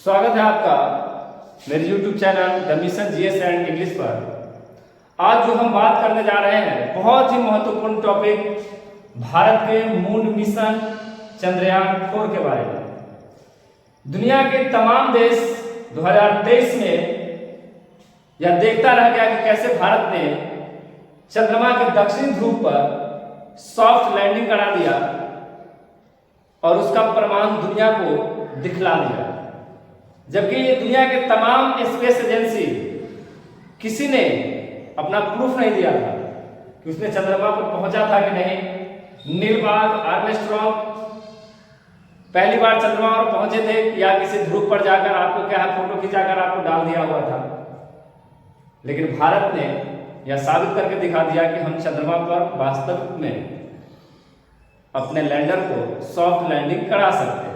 स्वागत है आपका मेरे YouTube channel the mission GS and English पर। आज जो हम बात करने जा रहे हैं बहुत ही महत्वपूर्ण टॉपिक भारत के मून मिशन चंद्रयान 4 के बारे में। दुनिया के तमाम देश 2023 में यह देखता रह गया कि कैसे भारत ने चंद्रमा के दक्षिणी ध्रुव पर सॉफ्ट लैंडिंग करा दिया और उसका प्रमाण दुनिया को दिखला दिया, जबकि दुनिया के तमाम स्पेस एजेंसी किसी ने अपना प्रूफ नहीं दिया था कि उसने चंद्रमा पर पहुंचा था कि नहीं। नील आर्मस्ट्रॉन्ग पहली बार चंद्रमा पर पहुंचे थे या किसी ध्रुव पर जाकर आपको क्या है फोटो खिंचाकर आपको डाल दिया हुआ था, लेकिन भारत ने यह साबित करके दिखा दिया कि हम चंद्रमा पर वास्तव में अपने लैंडर को सॉफ्ट लैंडिंग करा सकते हैं।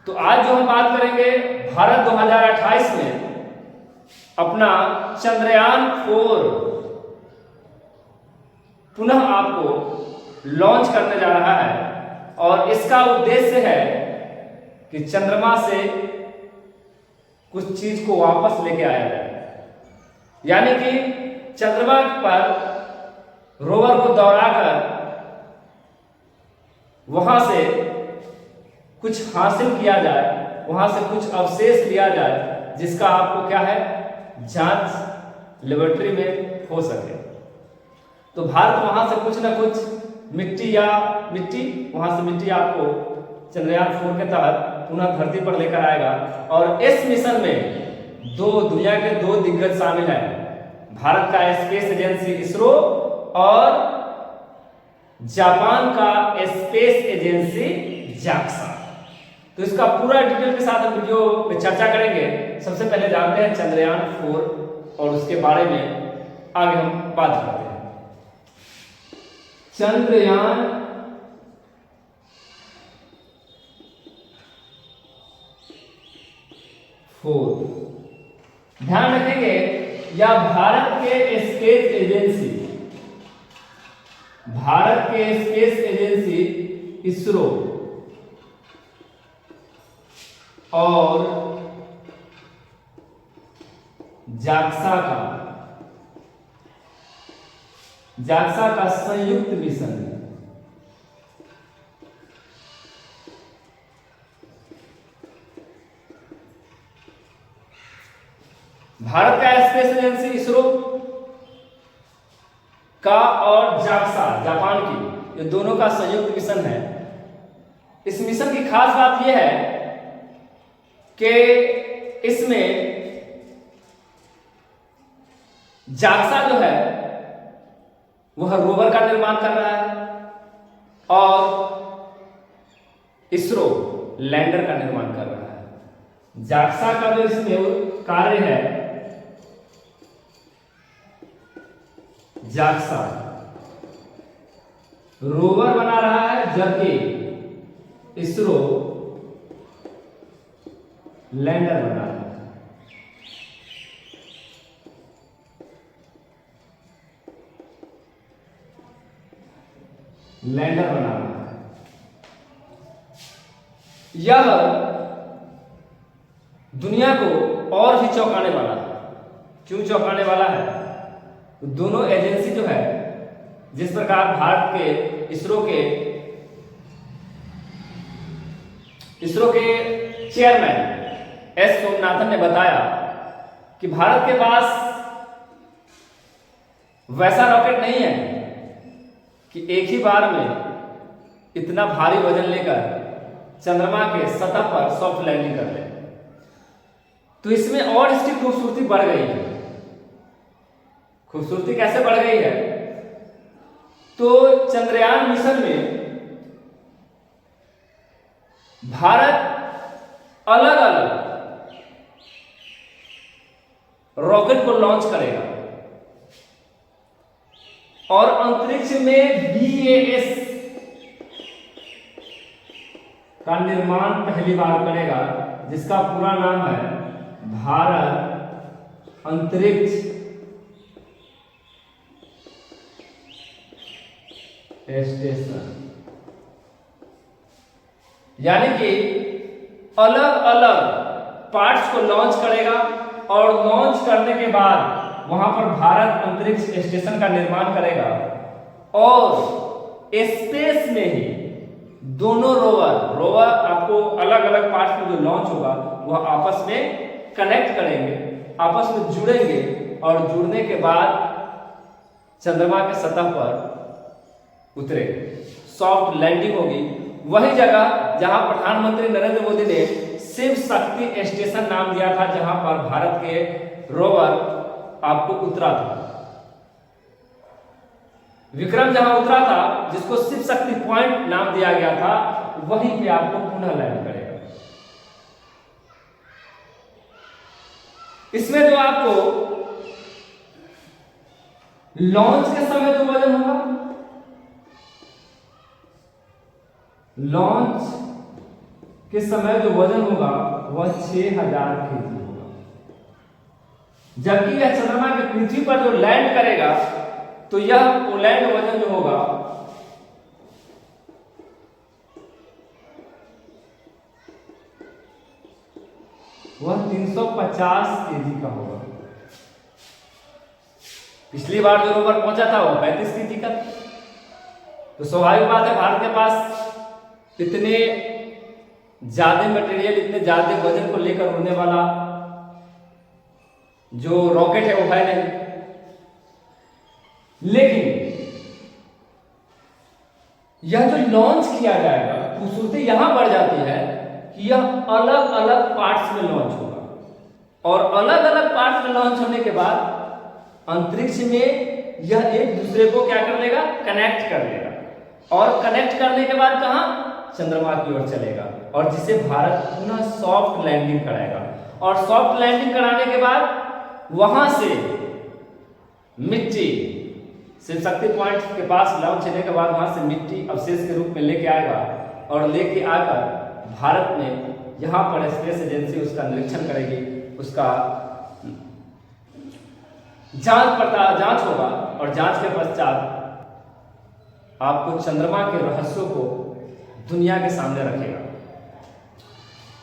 तो आज जो हम बात करेंगे भारत 2028 में अपना चंद्रयान 4 पुनः आपको लॉन्च करने जा रहा है और इसका उद्देश्य है कि चंद्रमा से कुछ चीज को वापस लेके आया जाए, यानी कि चंद्रमा पर रोवर को दौड़ाकर वहां से कुछ हासिल किया जाए, वहां से कुछ अवशेष लिया जाए जिसका आपको क्या है जांच लेबोरेटरी में हो सके। तो भारत वहां से कुछ ना कुछ मिट्टी वहां से मिट्टी आपको चंद्रयान 4 के तहत पुनः धरती पर लेकर आएगा। और इस मिशन में दुनिया के दो दिग्गज शामिल हैं, भारत का स्पेस एजेंसी इसरो और जापान का स्पेस एजेंसी जाक्सा। तो इसका पूरा डिटेल के साथ हम वीडियो में चर्चा करेंगे। सबसे पहले जानते हैं चंद्रयान 4 और उसके बारे में आगे हम बात करते हैं। चंद्रयान 4 ध्यान रखेंगे या भारत के स्पेस एजेंसी इसरो और जाक्सा का संयुक्त मिशन है। भारत का स्पेस एजेंसी इसरो का और जाक्सा जापान की, ये दोनों का संयुक्त मिशन है। इस मिशन की खास बात यह है कि इसमें जाक्सा जो है वह रोवर का निर्माण कर रहा है और इसरो लैंडर का निर्माण कर रहा है। जाक्सा का जो इसमें कार्य है, जाक्सा रोवर बना रहा है जबकि इसरो लैंडर बना रहा है। यह दुनिया को और भी चौंकाने वाला है। क्यों चौंकाने वाला है? दोनों एजेंसी जो है, जिस प्रकार भारत के इसरो के चेयरमैन एस सोमनाथन ने बताया कि भारत के पास वैसा रॉकेट नहीं है कि एक ही बार में इतना भारी वजन लेकर चंद्रमा के सतह पर सॉफ्ट लैंडिंग कर ले। तो इसमें और इसकी खूबसूरती बढ़ गई है। खूबसूरती कैसे बढ़ गई है? तो चंद्रयान मिशन में भारत अलग अलग रॉकेट को लॉन्च करेगा और अंतरिक्ष में BAS का निर्माण पहली बार करेगा, जिसका पूरा नाम है भारत अंतरिक्ष स्टेशन। यानी कि अलग अलग पार्ट्स को लॉन्च करेगा और लॉन्च करने के बाद वहां पर भारत अंतरिक्ष स्टेशन का निर्माण करेगा और स्पेस में ही दोनों रोवर आपको अलग अलग पार्ट्स में जो लॉन्च होगा वह आपस में कनेक्ट करेंगे, आपस में जुड़ेंगे और जुड़ने के बाद चंद्रमा के सतह पर उतरेंगे, सॉफ्ट लैंडिंग होगी। वही जगह जहां प्रधानमंत्री नरेंद्र मोदी ने शिव शक्ति स्टेशन नाम दिया था, जहां पर भारत के रोवर आपको उतरा था। विक्रम जहां उतरा था, जिसको शिव शक्ति पॉइंट नाम दिया गया था, वहीं पे आपको पुनः लैंड करेगा। इसमें जो आपको लॉन्च के समय जो वजन होगा, लॉन्च के समय जो वजन होगा वह 6000 kg होगा, जबकि यह चंद्रमा की पृथ्वी पर जो लैंड करेगा तो यह लैंड वजन जो होगा वह 350 kg का होगा। पिछली बार जो रोवर पहुंचा था वो 35 kg का। तो स्वाभाविक बात है, भारत के पास इतने ज्यादा मटेरियल, इतने ज्यादा वजन को लेकर उड़ने वाला जो रॉकेट है वो है नहीं। लेकिन यह जो लॉन्च किया जाएगा, खूबसूरती यहां बढ़ जाती है कि यह अलग अलग पार्ट्स में लॉन्च होगा और अलग अलग पार्ट्स में लॉन्च होने के बाद अंतरिक्ष में यह एक दूसरे को क्या कर लेगा, कनेक्ट कर लेगा और कनेक्ट करने के बाद कहां, चंद्रमा की ओर चलेगा और जिसे भारत पुनः सॉफ्ट लैंडिंग कराएगा। और सॉफ्ट लैंडिंग कराने के बाद वहां से मिट्टी शिव शक्ति पॉइंट के पास लॉन्च होने के बाद वहां से मिट्टी अवशेष के रूप में लेके आएगा और लेके आकर भारत में यहां पर स्पेस एजेंसी उसका निरीक्षण करेगी, उसका जांच होगा और जांच के पश्चात आपको चंद्रमा के रहस्यों को दुनिया के सामने रखेगा।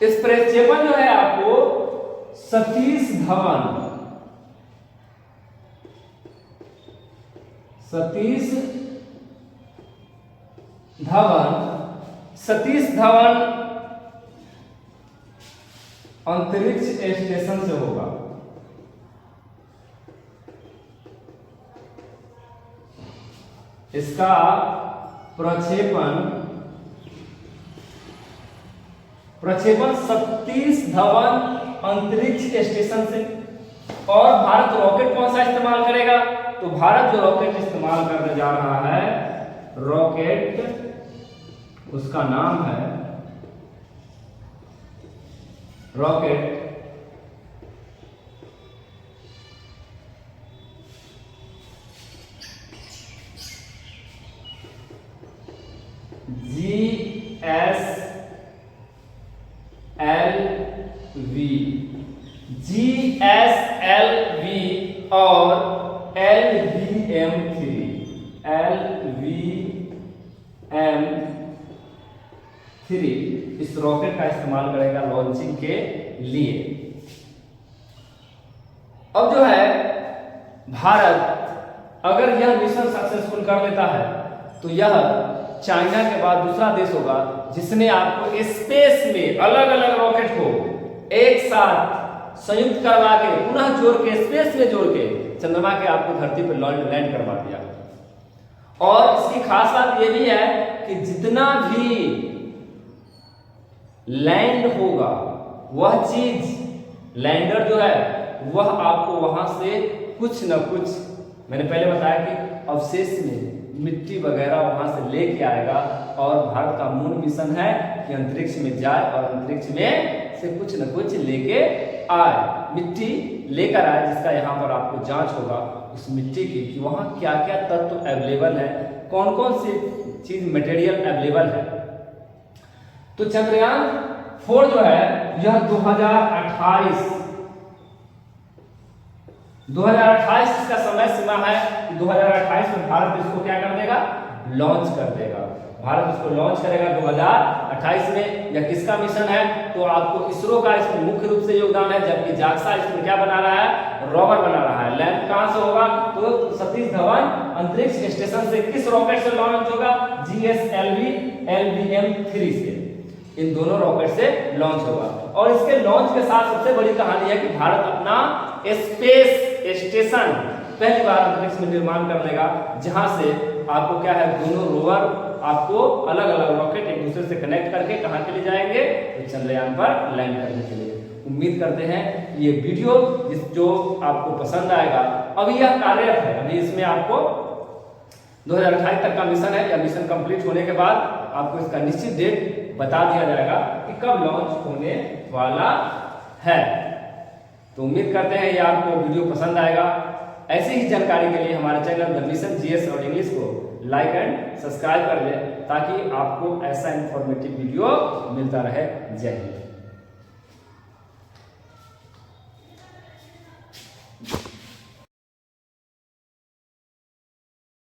इस प्रक्षेपण जो है आपको सतीश धवन अंतरिक्ष स्टेशन से होगा। इसका प्रक्षेपण सतीश धवन अंतरिक्ष स्टेशन से। और भारत रॉकेट कौन सा इस्तेमाल करेगा, तो भारत जो रॉकेट इस्तेमाल करने जा रहा है, रॉकेट उसका नाम है रॉकेट GSLV और LVM3 इस रॉकेट का इस्तेमाल करेगा लॉन्चिंग के लिए। अब जो है भारत अगर यह मिशन सक्सेसफुल कर लेता है तो यह चाइना के बाद दूसरा देश होगा जिसने आपको स्पेस में अलग अलग रॉकेट को एक साथ संयुक्त करवा के पुनः जोड़ के स्पेस में जोड़ के चंद्रमा के आपको धरती पर लैंड करवा दिया। और इसकी खास बात यह भी है कि जितना भी लैंड होगा वह चीज लैंडर जो है वह आपको वहां से कुछ न कुछ, मैंने पहले बताया कि अवशेष में मिट्टी वगैरह वहां से लेके आएगा। और भारत का मूल मिशन है कि अंतरिक्ष में जाए और अंतरिक्ष में से कुछ न कुछ लेके आए, मिट्टी लेकर आए, जिसका यहाँ पर आपको जांच होगा उस मिट्टी की कि वहाँ क्या क्या तत्व अवेलेबल है, कौन कौन सी चीज मटेरियल अवेलेबल है। तो चंद्रयान 4 जो है यह 2028 इसका समय सीमा है। 2028 में भारत इसको क्या कर देगा, लॉन्च कर देगा। भारत उसको लॉन्च करेगा 2028 में। यह किसका मिशन है? तो आपको इसरो का इसमें मुख्य रूप से योगदान है, जबकि जाक्सा इसमें क्या बना रहा है? रोवर बना रहा है। लैंड कहां से होगा? तो सतीश धवन अंतरिक्ष स्टेशन से। किस रॉकेट से लॉन्च होगा? GSLV LVM-3 से। इन दोनों रॉकेट से लॉन्च होगा। और इसके लॉन्च के साथ सबसे बड़ी कहानी है कि भारत अपना स्पेस स्टेशन पहली बार अंतरिक्ष में निर्माण कर लेगा, जहां से आपको क्या है, दोनों रोवर आपको अलग अलग रॉकेट एक दूसरे से कनेक्ट करके कहां के लिए जाएंगे? तो चंद्रयान पर लैंड करने के लिए। उम्मीद करते हैं ये वीडियो जो आपको पसंद आएगा। अभी यह कार्यरत है, अभी इसमें आपको 2028 तक का मिशन है। या मिशन कंप्लीट होने के बाद आपको इसका निश्चित डेट बता दिया जाएगा कि कब लॉन्च होने वाला है। तो उम्मीद करते हैं ये आपको वीडियो पसंद आएगा। ऐसी ही जानकारी के लिए हमारे चैनल द मिशन जीएस और इंग्लिश को लाइक एंड सब्सक्राइब कर लें, ताकि आपको ऐसा इंफॉर्मेटिव वीडियो मिलता रहे। जय हिंद।